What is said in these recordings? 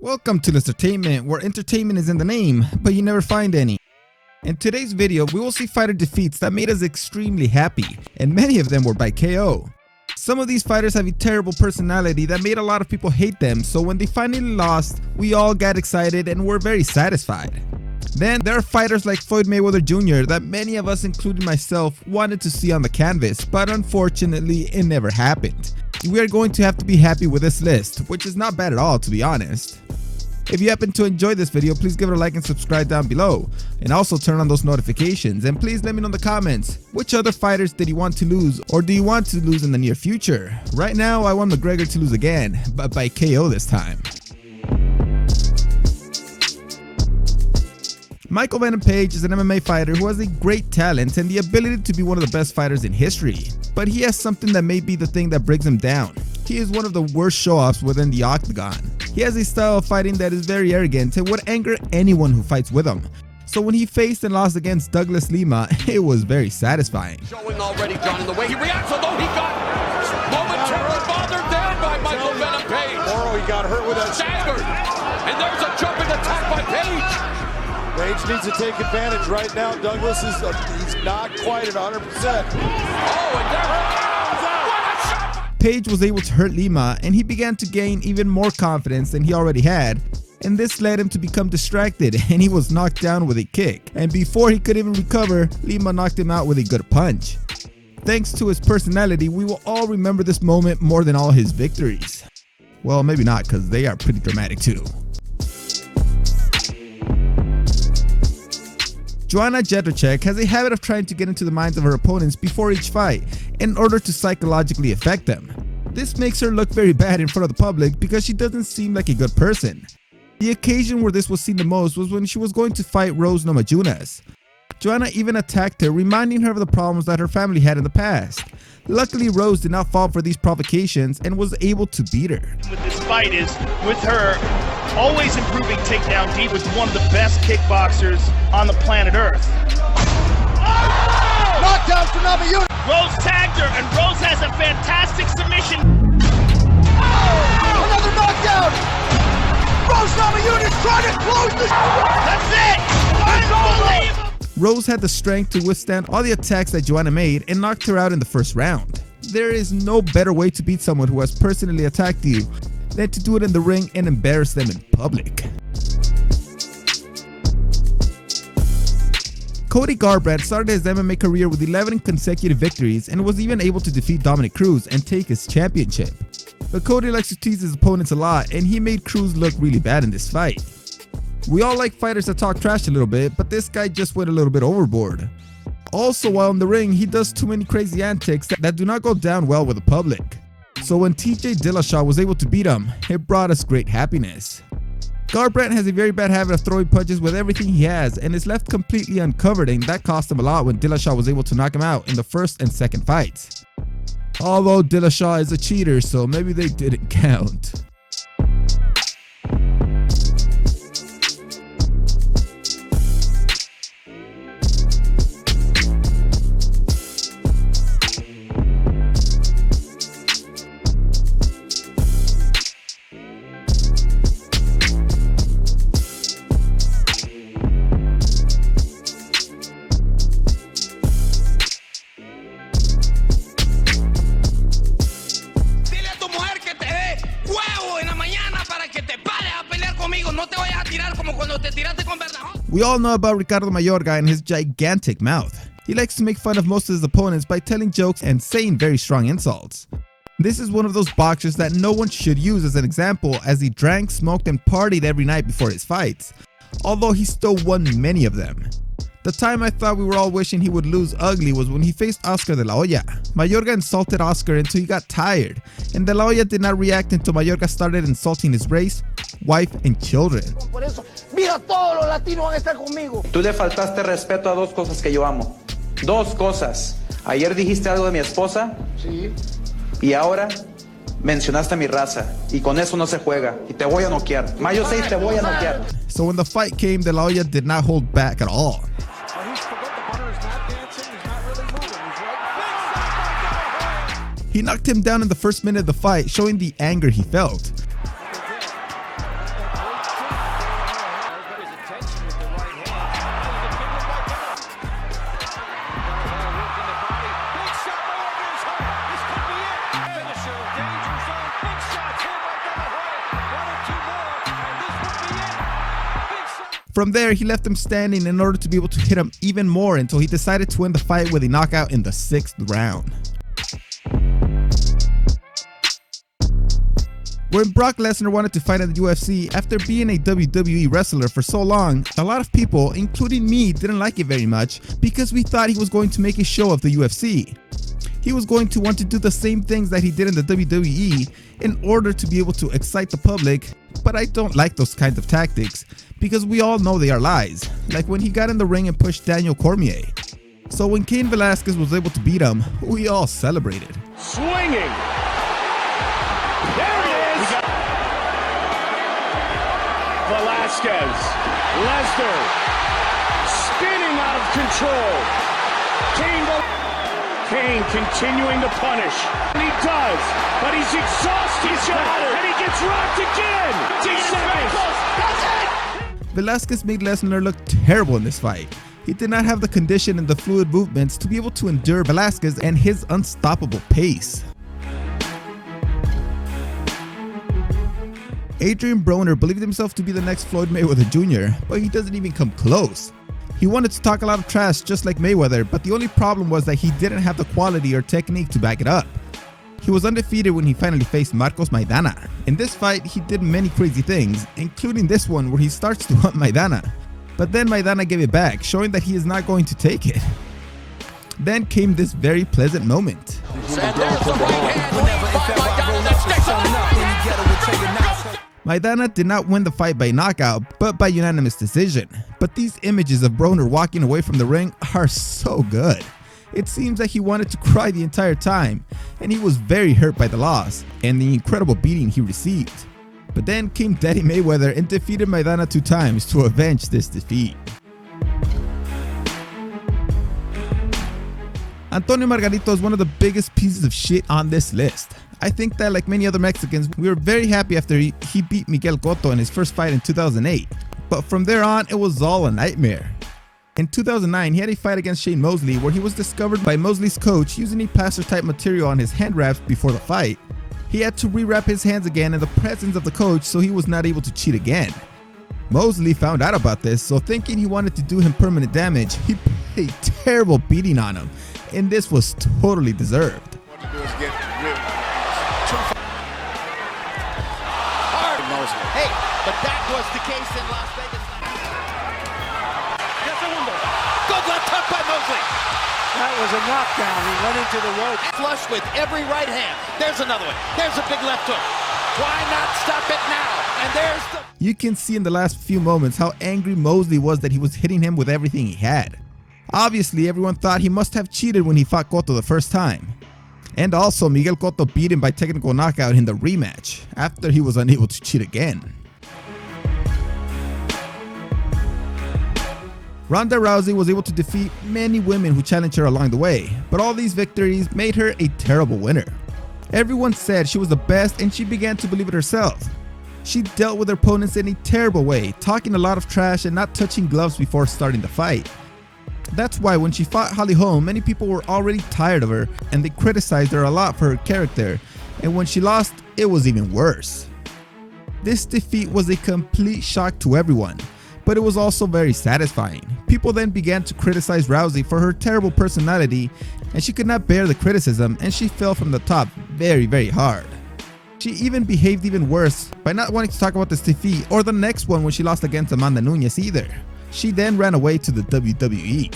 Welcome to Lestertainment, where entertainment is in the name, but you never find any. In today's video, we will see fighter defeats that made us extremely happy, and many of them were by KO. Some of these fighters have a terrible personality that made a lot of people hate them, so when they finally lost, we all got excited and were very satisfied. Then there are fighters like Floyd Mayweather Jr. that many of us, including myself, wanted to see on the canvas, but unfortunately it never happened. We are going to have to be happy with this list, which is not bad at all, to be honest. If you happen to enjoy this video, please give it a like and subscribe down below, and also turn on those notifications, and please let me know in the comments, which other fighters did you want to lose, or do you want to lose in the near future? Right now I want McGregor to lose again, but by KO this time. Michael Venom Page is an MMA fighter who has a great talent and the ability to be one of the best fighters in history, but he has something that may be the thing that brings him down. He is one of the worst show-offs within the octagon. He has a style of fighting that is very arrogant and would anger anyone who fights with him. So when he faced and lost against Douglas Lima, it was very satisfying. Showing already, John, in the way he reacts, although he got momentarily bothered down by Michael Venom Page. He got hurt with that staggered, and there's a jumping attack by Page. Page needs to take advantage right now. Douglas is he's not quite at 100%. Oh, and there. Page was able to hurt Lima, and he began to gain even more confidence than he already had, and this led him to become distracted, and he was knocked down with a kick, and before he could even recover, Lima knocked him out with a good punch. Thanks to his personality, we will all remember this moment more than all his victories. Well, maybe not, because they are pretty dramatic too. Joanna Jędrzejczyk has a habit of trying to get into the minds of her opponents before each fight in order to psychologically affect them. This makes her look very bad in front of the public because she doesn't seem like a good person. The occasion where this was seen the most was when she was going to fight Rose Namajunas. Joanna even attacked her, reminding her of the problems that her family had in the past. Luckily, Rose did not fall for these provocations and was able to beat her. With this fight is with her always improving takedown deep with one of the best kickboxers on the planet Earth. Oh! Knockdown for Namajunas. Rose tagged her, and Rose has a fantastic submission. Oh! Another knockdown. Rose Namajunas trying to close the. That's it. Unbelievable. Rose had the strength to withstand all the attacks that Joanna made and knocked her out in the first round. There is no better way to beat someone who has personally attacked you than to do it in the ring and embarrass them in public. Cody Garbrandt started his MMA career with 11 consecutive victories and was even able to defeat Dominic Cruz and take his championship. But Cody likes to tease his opponents a lot, and he made Cruz look really bad in this fight. We all like fighters that talk trash a little bit, but this guy just went a little bit overboard. Also, while in the ring, he does too many crazy antics that do not go down well with the public. So when TJ Dillashaw was able to beat him, it brought us great happiness. Garbrandt has a very bad habit of throwing punches with everything he has and is left completely uncovered, and that cost him a lot when Dillashaw was able to knock him out in the first and second fights. Although Dillashaw is a cheater, so maybe they didn't count. We all know about Ricardo Mayorga and his gigantic mouth. He likes to make fun of most of his opponents by telling jokes and saying very strong insults. This is one of those boxers that no one should use as an example, as he drank, smoked, and partied every night before his fights, although he still won many of them. The time I thought we were all wishing he would lose ugly was when he faced Oscar de la Hoya. Mayorga insulted Oscar until he got tired, and de la Hoya did not react until Mayorga started insulting his race, wife, and children. Tú le faltaste respeto a dos cosas que yo amo. Dos cosas. Ayer dijiste algo de mi esposa. Sí. Y ahora mencionaste mi raza. Y con eso no se juega. Y te voy a noquear. Mayo 6 te voy a noquear. So when the fight came, de la Hoya did not hold back at all. He knocked him down in the first minute of the fight, showing the anger he felt. From there, he left him standing in order to be able to hit him even more until he decided to win the fight with a knockout in the 6th round. When Brock Lesnar wanted to fight in the UFC after being a WWE wrestler for so long, a lot of people, including me, didn't like it very much because we thought he was going to make a show of the UFC. He was going to want to do the same things that he did in the WWE in order to be able to excite the public, but I don't like those kinds of tactics because we all know they are lies, like when he got in the ring and pushed Daniel Cormier. So when Cain Velasquez was able to beat him, we all celebrated. Swinging. There it is. Velasquez. Lesner. Spinning out of control. Cain continuing to punish. And he does, but he's exhausted. He's got it. And he gets rocked again. 10 seconds. That's it. Velasquez made Lesnar look terrible in this fight. He did not have the condition and the fluid movements to be able to endure Velasquez and his unstoppable pace. Adrian Broner believed himself to be the next Floyd Mayweather Jr., but he doesn't even come close. He wanted to talk a lot of trash just like Mayweather, but the only problem was that he didn't have the quality or technique to back it up. He was undefeated when he finally faced Marcos Maidana. In this fight, he did many crazy things, including this one where he starts to hunt Maidana. But then Maidana gave it back, showing that he is not going to take it. Then came this very pleasant moment. Maidana did not win the fight by knockout, but by unanimous decision. But these images of Broner walking away from the ring are so good. It seems that he wanted to cry the entire time, and he was very hurt by the loss and the incredible beating he received. But then came Daddy Mayweather and defeated Maidana 2 times to avenge this defeat. Antonio Margarito is one of the biggest pieces of shit on this list. I think that, like many other Mexicans, we were very happy after he beat Miguel Cotto in his first fight in 2008. But from there on, it was all a nightmare. In 2009, he had a fight against Shane Mosley where he was discovered by Mosley's coach using a plaster type material on his hand wraps before the fight. He had to rewrap his hands again in the presence of the coach, so he was not able to cheat again. Mosley found out about this, so thinking he wanted to do him permanent damage, he put a terrible beating on him, and this was totally deserved. Hey, but that was the case in Las Vegas. Good left hook by Mosley. That was a knockdown. He went into the rope. Flush with every right hand. There's another one. There's a big left hook. Why not stop it now? And there's the... You can see in the last few moments how angry Mosley was that he was hitting him with everything he had. Obviously, everyone thought he must have cheated when he fought Cotto the first time. And also, Miguel Cotto beat him by technical knockout in the rematch, after he was unable to cheat again. Ronda Rousey was able to defeat many women who challenged her along the way, but all these victories made her a terrible winner. Everyone said she was the best and she began to believe it herself. She dealt with her opponents in a terrible way, talking a lot of trash and not touching gloves before starting the fight. That's why when she fought Holly Holm, many people were already tired of her and they criticized her a lot for her character, and when she lost, it was even worse. This defeat was a complete shock to everyone, but it was also very satisfying. People then began to criticize Rousey for her terrible personality, and she could not bear the criticism and she fell from the top very hard. She even behaved even worse by not wanting to talk about this defeat or the next one when she lost against Amanda Nunes either. She then ran away to the WWE.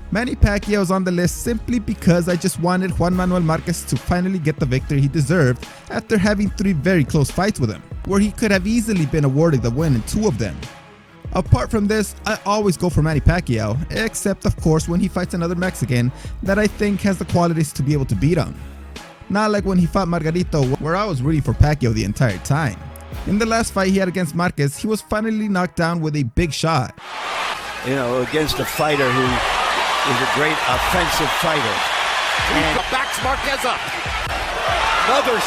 Manny Pacquiao is on the list simply because I just wanted Juan Manuel Marquez to finally get the victory he deserved after having 3 very close fights with him, where he could have easily been awarded the win in 2 of them. Apart from this, I always go for Manny Pacquiao, except of course when he fights another Mexican that I think has the qualities to be able to beat him. Not like when he fought Margarito, where I was rooting for Pacquiao the entire time. In the last fight he had against Marquez, he was finally knocked down with a big shot. You know, against a fighter who is a great offensive fighter. And backs Marquez up. Another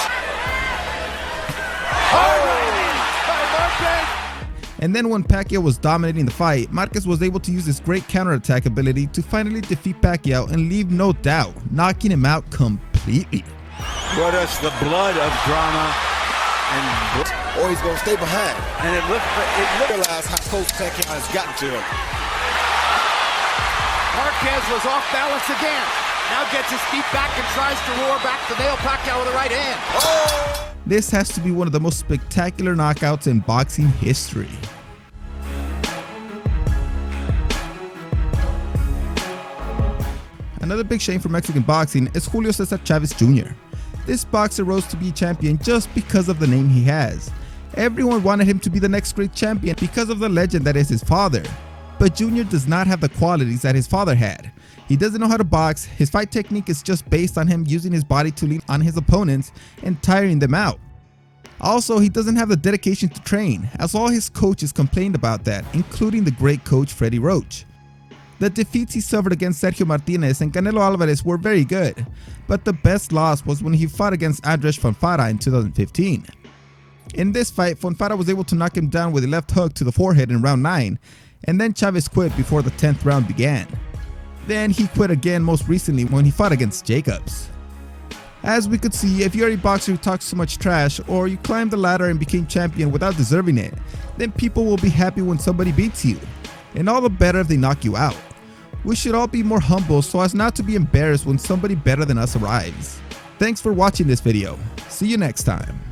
And then when Pacquiao was dominating the fight, Marquez was able to use his great counterattack ability to finally defeat Pacquiao and leave no doubt, knocking him out completely. Brought us the blood of drama, and or he's going to stay behind. and it looked Realize how close Pacquiao has gotten to him. Marquez was off balance again. Now gets his feet back and tries to roar back to nail Pacquiao with the right hand. Oh! This has to be one of the most spectacular knockouts in boxing history. Another big shame for Mexican boxing is Julio Cesar Chavez Jr. This boxer rose to be champion just because of the name he has. Everyone wanted him to be the next great champion because of the legend that is his father. But Jr. does not have the qualities that his father had. He doesn't know how to box, his fight technique is just based on him using his body to lean on his opponents and tiring them out. Also, he doesn't have the dedication to train, as all his coaches complained about that, including the great coach Freddie Roach. The defeats he suffered against Sergio Martinez and Canelo Alvarez were very good, but the best loss was when he fought against Andres Fonfara in 2015. In this fight, Fonfara was able to knock him down with a left hook to the forehead in round 9, and then Chavez quit before the 10th round began. Then he quit again most recently when he fought against Jacobs. As we could see, if you're a boxer who talks so much trash, or you climbed the ladder and became champion without deserving it, then people will be happy when somebody beats you, and all the better if they knock you out. We should all be more humble so as not to be embarrassed when somebody better than us arrives. Thanks for watching this video. See you next time.